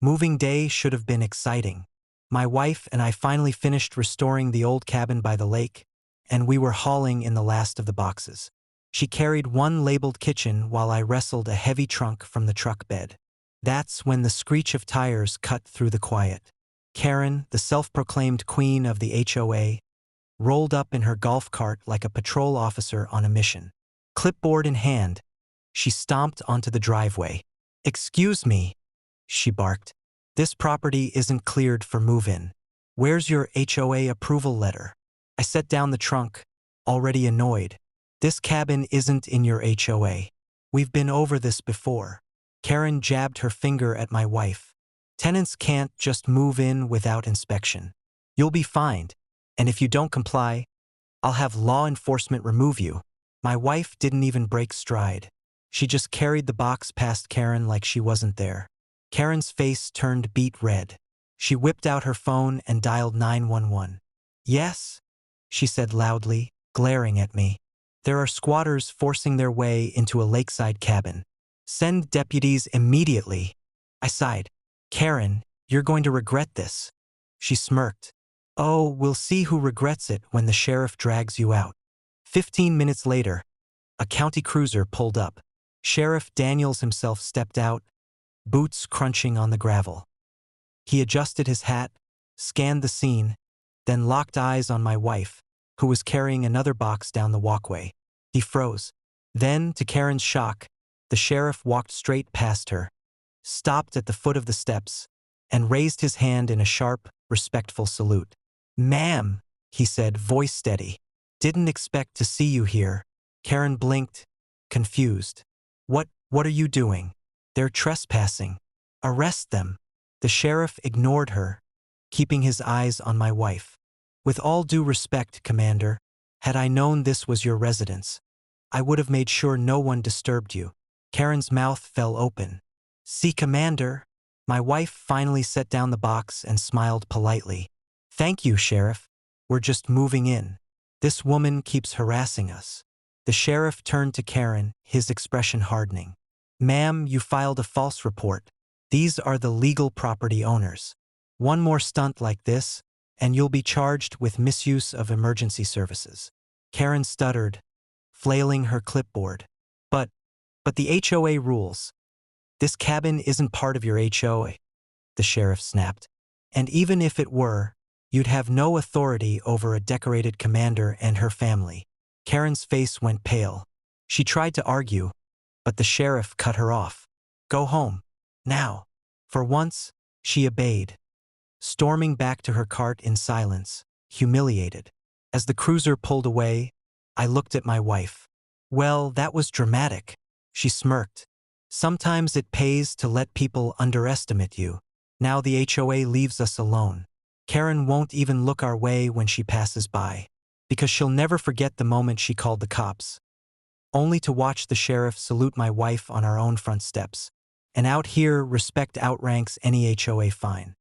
Moving day should have been exciting. My wife and I finally finished restoring the old cabin by the lake, and we were hauling in the last of the boxes. She carried one labeled kitchen while I wrestled a heavy trunk from the truck bed. That's when the screech of tires cut through the quiet. Karen, the self-proclaimed queen of the HOA, rolled up in her golf cart like a patrol officer on a mission. Clipboard in hand, she stomped onto the driveway. "Excuse me," she barked. "This property isn't cleared for move-in. Where's your HOA approval letter?" I set down the trunk, already annoyed. "This cabin isn't in your HOA. We've been over this before." Karen jabbed her finger at my wife. "Tenants can't just move in without inspection. You'll be fined, and if you don't comply, I'll have law enforcement remove you." My wife didn't even break stride. She just carried the box past Karen like she wasn't there. Karen's face turned beet red. She whipped out her phone and dialed 911. "Yes?" she said loudly, glaring at me. "There are squatters forcing their way into a lakeside cabin. Send deputies immediately." I sighed. "Karen, you're going to regret this." She smirked. "Oh, we'll see who regrets it when the sheriff drags you out." 15 minutes later, a county cruiser pulled up. Sheriff Daniels himself stepped out, boots crunching on the gravel. He adjusted his hat, scanned the scene, then locked eyes on my wife, who was carrying another box down the walkway. He froze. Then, to Karen's shock, the sheriff walked straight past her, stopped at the foot of the steps, and raised his hand in a sharp, respectful salute. "Ma'am," he said, voice steady. "Didn't expect to see you here." Karen blinked, confused. What are you doing?" "They're trespassing. Arrest them." The sheriff ignored her, keeping his eyes on my wife. "With all due respect, Commander, had I known this was your residence, I would have made sure no one disturbed you." Karen's mouth fell open. "See, Commander." My wife finally set down the box and smiled politely. "Thank you, Sheriff. We're just moving in. This woman keeps harassing us." The sheriff turned to Karen, his expression hardening. "Ma'am, you filed a false report. These are the legal property owners. One more stunt like this, and you'll be charged with misuse of emergency services." Karen stuttered, flailing her clipboard. But the HOA rules. This cabin isn't part of your HOA," the sheriff snapped. "And even if it were, you'd have no authority over a decorated commander and her family." Karen's face went pale. She tried to argue, but the sheriff cut her off. "Go home. Now." For once, she obeyed, storming back to her cart in silence, humiliated. As the cruiser pulled away, I looked at my wife. "Well, that was dramatic," she smirked. "Sometimes it pays to let people underestimate you." Now the HOA leaves us alone. Karen won't even look our way when she passes by, because she'll never forget the moment she called the cops, only to watch the sheriff salute my wife on our own front steps. And out here, respect outranks any HOA fine.